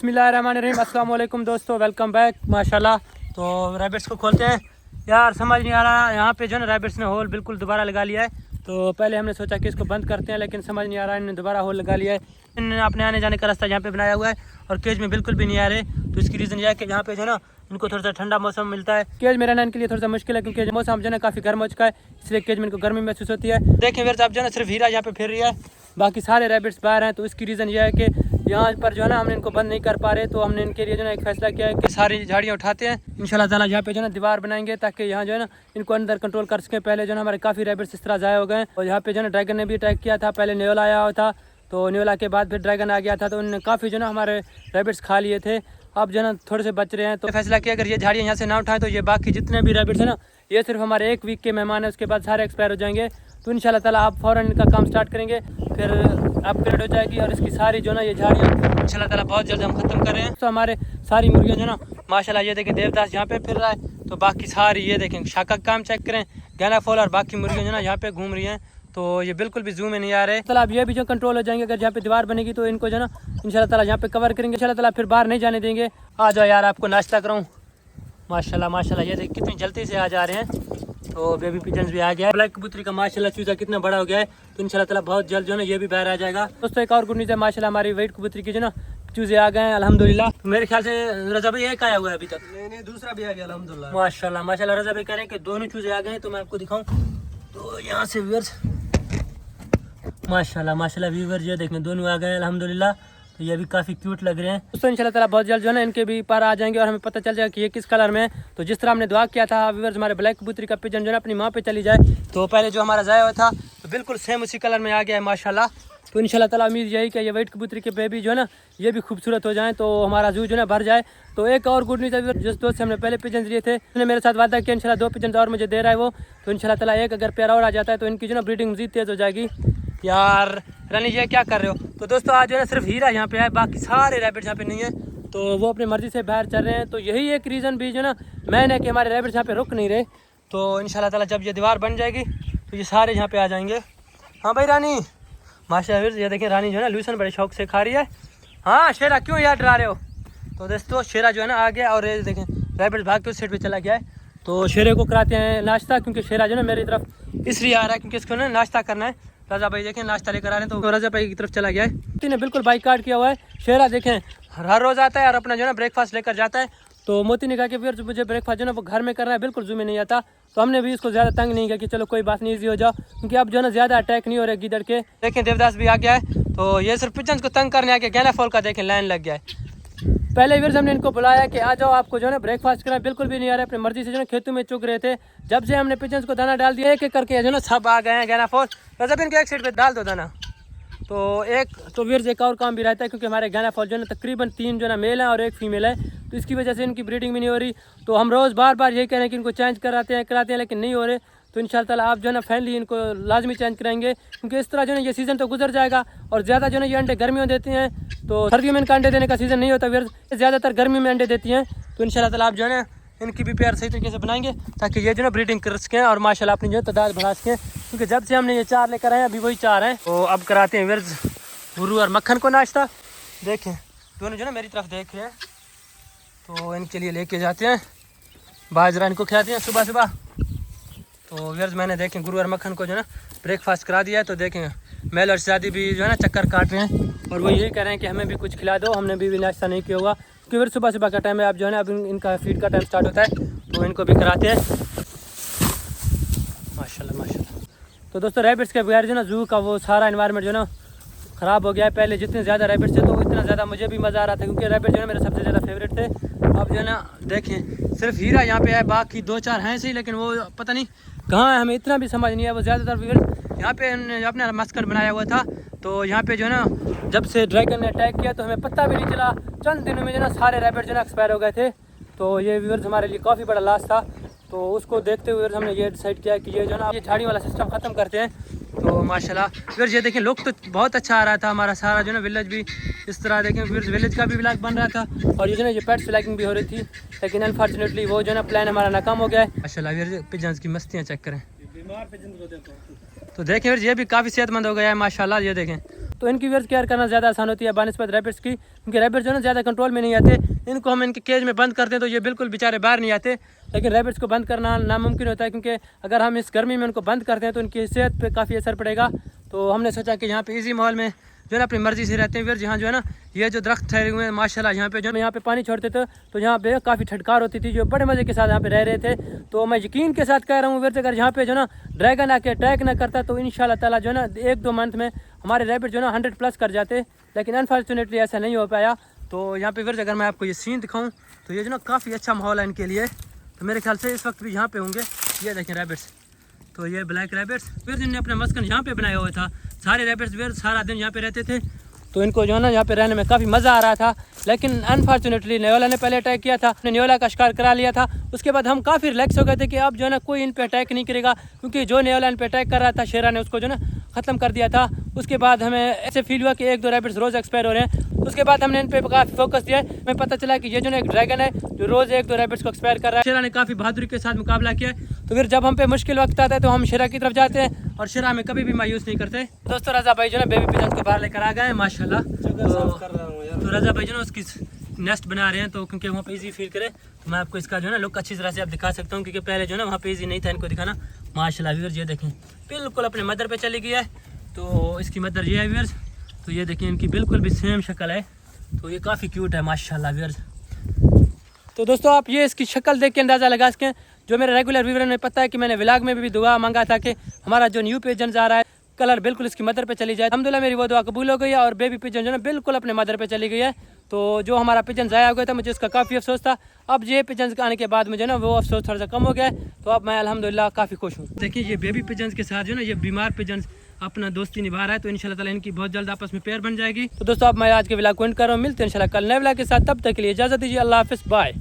बिस्मिल्लाहिर्रहमानिर्रहीम। अस्सलाम वालेकुम दोस्तों, वेलकम बैक। माशाल्लाह तो रैबिट्स को खोलते हैं यार। समझ नहीं आ रहा यहाँ पे जो है ना रैबिट्स ने होल बिल्कुल दोबारा लगा लिया है। तो पहले हमने सोचा कि इसको बंद करते हैं, लेकिन समझ नहीं आ रहा, इन्होंने दोबारा होल लगा लिया है। इन्होंने अपने आने जाने का रास्ता यहाँ पे बनाया हुआ है और केज में बिल्कुल भी नहीं आ रहे। तो इसकी रीज़न यह है कि यहाँ पे जो है ना इनको थोड़ा सा ठंडा मौसम मिलता है। केज में रहना इनके लिए थोड़ा सा मुश्किल है, क्योंकि मौसम जो है ना काफ़ी गर्म हो चुका है, इसलिए केज में इनको गर्मी महसूस होती है। देखें फिर आप जो है ना सिर्फ हीरा यहाँ पे फिर रही है, बाकी सारे रैबिट्स बाहर हैं। तो इसकी रीज़न यह है कि यहाँ पर जो है ना हमने इनको बंद नहीं कर पा रहे। तो हमने इनके लिए जो है एक फैसला किया है कि सारी झाड़ियाँ उठाते हैं इंशाल्लाह ताला। यहाँ पे जो है ना दीवार बनाएंगे ताकि यहाँ जो है ना इनको अंदर कंट्रोल कर सकें। पहले जो है हमारे काफ़ी रैबिट्स इस तरह ज़ाया हो गए। और यहाँ पे जो है ना ड्रैगन ने भी अटैक किया था। पहले न्योला आया हुआ था, तो न्योला के बाद फिर ड्रैगन आ गया था, तो उन्होंने काफ़ी जो है ना हमारे रैबिट्स खा लिए थे। अब जो है ना थोड़े से बच रहे हैं। तो फैसला किया अगर ये झाड़ियाँ यहाँ से ना उठाएं तो ये बाकी जितने भी रैबिट्स हैं ना, ये सिर्फ हमारे एक वीक के मेहमान हैं, उसके बाद सारे एक्सपायर हो जाएंगे। तो इंशाल्लाह ताला आप फ़ौरन इनका काम स्टार्ट करेंगे, फिर अपग्रेड हो जाएगी। और इसकी सारी जो ना ये झाड़ियाँ इंशाल्लाह ताला बहुत जल्द हम ख़त्म कर रहे हैं। तो हमारे सारी मुर्गियाँ जो ना माशाल्लाह, ये देखें देवदास यहाँ पे फिर रहा है, तो बाकी सारी ये देखें शाका काम चेक करें, गैना फॉल और बाकी मुर्गियाँ जो ना यहाँ पे घूम रही हैं। तो ये बिल्कुल भी जू में नहीं आ रहे। ताला अब ये भी जो कंट्रोल हो जाएंगे। अगर यहाँ पे दीवार बनेगी तो इनको जो ना इंशाल्लाह ताला यहाँ पे कवर करेंगे। इंशाल्लाह ताला फिर बाहर नहीं जाने देंगे। आ जाओ यार, आपको नाश्ता कराऊँ। माशाल्लाह माशाल्लाह, ये देख कितनी जल्दी से आ जा रहे हैं। तो बेबी पिजन्स भी आ गया है। ब्लैक कबूतरी का माशाल्लाह चूजा कितना बड़ा हो गया है। तो इंशाल्लाह ताला बहुत जल्द जो है ना ये भी बाहर आ जाएगा। दोस्तों एक और गुड न्यूज़ है, माशाल्लाह हमारी वाइट कबूतरी की जो ना चूजे आ गए हैं अल्हम्दुलिल्लाह। मेरे ख्याल से रजा भाई एक आया हुआ है अभी तक। नहीं, दूसरा भी आ गया अल्हम्दुलिल्लाह। माशाल्लाह माशाल्लाह, रजा भाई कह रहे हैं कि दोनों चूजे आ गए हैं। तो मैं आपको दिखाऊँ तो यहाँ से व्यूअर्स माशाल्लाह माशाल्लाह व्यूअर्स ये देखें दोनों आ गए अल्हम्दुलिल्लाह। तो ये भी काफ़ी क्यूट लग रहे हैं। दोस्तों इंशाल्लाह ताला बहुत जल्द जो है ना इनके भी पर आ जाएंगे और हमें पता चल जाएगा कि ये किस कलर में है। तो जिस तरह हमने दुआ किया था व्यूअर्स, हमारे ब्लैक कबूतरी का पिजन जो है ना अपनी माँ पे चली जाए। तो पहले जो हमारा ज़ाया हुआ था तो बिल्कुल सेम उसी कलर में आ गया है माशाल्लाह। तो इंशाल्लाह ताला उम्मीद यही कि ये वाइट कबूतरी के बेबी जो है ना ये भी खूबसूरत हो जाएँ, तो हमारा जू जो है भर जाए। तो एक और गुड न्यूज़ है, जिस दोस्त से हमने पहले पिजन लिए थे उसने मेरे साथ वादा किया इंशाल्लाह 2 पिजन और मुझे दे रहा है वो। तो इंशाल्लाह ताला एक अगर प्यारा और आ जाता है तो इनकी जो ना ब्रीडिंग मज़ीद तेज़ हो जाएगी। यार रानी ये क्या कर रहे हो? तो दोस्तों आज जो है ना सिर्फ हीरा यहाँ पे है, बाकी सारे रैबिट्स यहाँ पे नहीं है। तो वो अपनी मर्ज़ी से बाहर चल रहे हैं। तो यही एक रीज़न भी जो ना मैंने कि हमारे रैबिट्स यहाँ पे रुक नहीं रहे। तो इंशाल्लाह ताला जब ये दीवार बन जाएगी तो ये सारे यहाँ पे आ जाएंगे। हाँ भाई रानी माशाल्लाह, ये देखें रानी जो है ना लूसन बड़े शौक से खा रही है। हाँ शेरा क्यों यार डरा रहे हो? तो दोस्तों शेरा जो है ना आ गया और ये देखें रैबिट्स भाग के उस साइड पे चला गया है। तो शेरे को कराते हैं नाश्ता, क्योंकि शेरा जो है ना मेरी तरफ इसलिए आ रहा है क्योंकि इसको ना नाश्ता करना है। रजा भाई देखें नाश्ता लेकर आ रहे हैं, तो रजा भाई की तरफ चला गया है। मोती ने बिल्कुल बाइकाट किया हुआ है। शेरा देखें हर रोज़ आता है और अपना जो है ना ब्रेकफास्ट लेकर जाता है। तो मोती ने कहा कि फिर मुझे ब्रेकफास्ट जो है ना वो घर में करना है, बिल्कुल जू में नहीं आता। तो हमने भी इसको ज़्यादा तंग नहीं किया कि चलो कोई बात नहीं, ईजी हो जाओ, क्योंकि अब जो है ना ज़्यादा अटैक नहीं हो रहा गिदड़ के। देखें देवदास भी आ गया है। तो ये सिर्फ पिजन्स को तंग करने आ गया। गैना फॉल का देखें लाइन लग गया है। पहले फिर हमने इनको बुलाया कि आ जाओ आपको जो है ना ब्रेकफास्ट करना, बिल्कुल भी नहीं आ रहा है। अपनी मर्जी से जो है खेतों में चुग रहे थे। जब से हमने पिजन्स को दाना डाल दिया एक एक करके जो है ना सब आ गए हैं गैना फॉल। जब इनको एक साइड पे डाल दो दाना तो एक तो वीर्स एक और काम भी रहता है, क्योंकि हमारे गैना फॉल जो है ना तकरीबन 3 जो है ना मेल हैं और 1 फीमेल है। तो इसकी वजह से इनकी ब्रीडिंग भी नहीं हो रही। तो हम रोज़ बार बार यही कह रहे हैं कि इनको चेंज कराते हैं लेकिन नहीं हो रहे। तो इंशाल्लाह ताला आप जो है ना फाइनली इनको लाजमी चेंज कराएंगे, क्योंकि इस तरह जो है ये सीज़न तो गुजर जाएगा। और ज़्यादा जो है ये अंडे गर्मियों देते हैं, तो सर्दियों में इनका अंडे देने का सीज़न नहीं होता, फिर ज़्यादातर गर्मी में अंडे देती हैं। तो इंशाल्लाह ताला आप जो है ना इनकी भी प्यार सही तरीके से बनाएंगे ताकि ये जो ना ब्रीडिंग कर सकें और माशाल्लाह अपनी जो है तादाद बढ़ा सकें। क्योंकि जब से हमने ये 4 लेकर आए अभी वही 4 हैं। तो अब कराते हैं विर्ज गुरु और मक्खन को नाश्ता। देखें दोनों जो ना मेरी तरफ देख रहे हैं, तो इनके लिए लेके जाते हैं बाजरा, इनको खिलाते हैं सुबह सुबह। तो व्यर्स मैंने देखें गुरु और मक्खन को जो है ना ब्रेकफास्ट करा दिया है। तो देखें मेल और शादी भी जो है ना चक्कर काट रहे हैं और वो यही कह रहे हैं कि हमें भी कुछ खिला दो। हमने भी नाश्ता नहीं किया हुआ, क्योंकि फिर सुबह सुबह का टाइम है। अब जो है ना अब इनका फीड का टाइम स्टार्ट होता है, तो इनको भी कराते हैं माशाल्लाह माशाल्लाह। तो दोस्तों रैबिट्स के बगैर जो ना जू का वो सारा इन्वायरमेंट जो ना ख़राब हो गया है। पहले जितने ज़्यादा रैबिट्स थे तो इतना ज़्यादा मुझे भी मज़ा आ रहा था, क्योंकि रैबिट जो है मेरे सबसे ज़्यादा फेवरेट थे। अब जो है ना देखें सिर्फ हीरा यहाँ पे है, बाकी 2-4 हैं सही, लेकिन वो पता नहीं कहाँ है, हमें इतना भी समझ नहीं है। वो ज़्यादातर यहाँ पे अपना मस्कर बनाया हुआ था। तो यहाँ पे जो है ना जब से ड्रैगन ने अटैक किया तो हमें पता भी नहीं चला, चंद दिनों में जो ना सारे रैबिट जो ना एक्सपायर हो गए थे। तो ये व्यूअर्स हमारे लिए काफ़ी बड़ा लॉस था। तो उसको देखते हुए हमने ये डिसाइड किया कि ये जो ना ये झाड़ी वाला सिस्टम ख़त्म करते हैं। तो माशाल्लाह फिर ये देखें लुक तो बहुत अच्छा आ रहा था हमारा सारा जो ना विलेज भी इस तरह देखें फिर विलेज का भी व्लॉग बन रहा था और ये जो ना ये पेट्स व्लॉगिंग भी हो रही थी। लेकिन अनफॉर्चुनेटली वो जो ना प्लान हमारा नाकाम हो गया है। माशाल्लाह फिर पिजन्स की मस्तियाँ चेक करें। तो देखें फिर ये भी काफ़ी सेहतमंद हो गया है माशाल्लाह। ये देखें तो इनकी व्यूअर्स केयर करना ज़्यादा आसान होती है बानिस्बत रैबिट्स की, क्योंकि रैबिट्स जो है ना ज़्यादा कंट्रोल में नहीं आते। इनको हम इनके केज में बंद करते हैं तो ये बिल्कुल बेचारे बाहर नहीं आते, लेकिन रैबिट्स को बंद करना नामुमकिन होता है, क्योंकि अगर हम इस गर्मी में उनको बंद करते हैं तो उनकी सेहत पे काफ़ी असर पड़ेगा। तो हमने सोचा कि यहाँ पे इजी माहौल में जो है ना अपनी मर्जी से रहते हैं व्यूअर्स। यहाँ जो है ना ये जो दरख्त ठहरे हुए हैं माशाल्लाह, यहाँ पे जो यहाँ पे पानी छोड़ते थे तो यहाँ पे काफ़ी ठटकार होती थी, जो बड़े मज़े के साथ यहाँ पे रह रहे थे। तो मैं यकीन के साथ कह रहा हूँ व्यूअर्स, अगर यहाँ पे जो ना ड्रैगन आके अटैक ना करता तो इंशाल्लाह ताला जो है ना 1-2 मंथ में हमारे रैबिट जो है ना 100+ कर जाते, लेकिन अनफॉर्चुनेटली ऐसा नहीं हो पाया। तो यहाँ पे व्यूअर्स अगर मैं आपको ये सीन दिखाऊँ तो ये जो ना काफ़ी अच्छा माहौल है इनके लिए। तो मेरे ख्याल से इस वक्त भी यहाँ पे होंगे। ये देखें रैबिट्स, तो ये ब्लैक रैबिट्स फिर इन्होंने अपना मस्कन यहाँ पे बनाया हुआ था। सारे रैबिट्स फिर सारा दिन यहाँ पे रहते थे, तो इनको जो है ना यहाँ पे रहने में काफ़ी मज़ा आ रहा था। लेकिन अनफॉर्चुनेटली नेओला ने पहले अटैक किया था, हमने नेओला का शिकार करा लिया था। उसके बाद हम काफ़ी रिलैक्स हो गए थे कि अब जो है ना कोई इन पे अटैक नहीं करेगा, क्योंकि जो नेओला इन पे अटैक कर रहा था शेरा ने उसको जो ना ख़त्म कर दिया था। उसके बाद हमें ऐसे फील हुआ कि 1-2 रैबिट्स रोज़ एक्सपायर हो रहे हैं। उसके बाद हमने इन पे काफ़ी फोकस दिया। हमें पता चला कि ये जो ना एक ड्रैगन है जो रोज़ 1-2 रैबिट्स को एक्सपायर कर रहा है। शेरा ने काफ़ी बहादुरी के साथ मुकाबला किया। तो फिर जब हम पे मुश्किल वक्त आता है तो हम शेरा की तरफ जाते हैं, और शेरा हमें कभी भी मायूस नहीं करते। दोस्तों रजा भाई जो ना बेबी पिजन को बाहर लेकर आ गए हैं माशाल्लाह। तो रजा भाई जो ना उसकी नेस्ट बना रहे हैं, तो क्योंकि वहाँ पे इजी फील करे तो मैं आपको इसका जो है ना लुक अच्छी तरह से आप दिखा सकता हूँ, क्योंकि पहले जो है ना वहाँ पे इजी नहीं था इनको दिखाना। माशाल्लाह व्यूअर्स ये देखें बिल्कुल अपने मदर पे चली गई है। तो इसकी मदर ये है व्यूअर्स, तो ये देखिए इनकी बिल्कुल भी सेम शक्ल है। तो ये काफ़ी क्यूट है माशाल्लाह व्यूअर्स। तो दोस्तों आप ये इसकी शक्ल देख के अंदाज़ा लगा सकें, जो मेरे रेगुलर व्यूअर ने पता है कि मैंने व्लॉग में भी दुआ मांगा था कि हमारा जो न्यू पिजन आ रहा है कलर बिल्कुल इसकी मदर पे चली जाए। अल्हम्दुलिल्लाह मेरी वो दुआ कबूल हो गई है, और बेबी पिजन जो है बिल्कुल अपने मदर पे चली गई है। तो जो हमारा पिजन ज़ाया हो गया था मुझे उसका काफ़ी अफसोस था। अब ये पिजन आने के बाद मुझे ना वो अफसोस थोड़ा सा कम हो गया है, तो अब मैं अल्हम्दुलिल्लाह काफ़ी खुश हूँ। देखिए ये बेबी पिजन के साथ जो ना ये बीमार पिजन अपना दोस्ती निभा रहा है, तो इंशाल्लाह ताला इनकी बहुत जल्द आपस में पेयर बन जाएगी। तो दोस्तों अब मैं आज के व्लॉग को एंड कर रहा हूँ, मिलते हैं इंशाल्लाह कल नए व्लॉग के साथ। तब तक के लिए इजाज़त दीजिए, अल्लाह हाफिज़, बाय।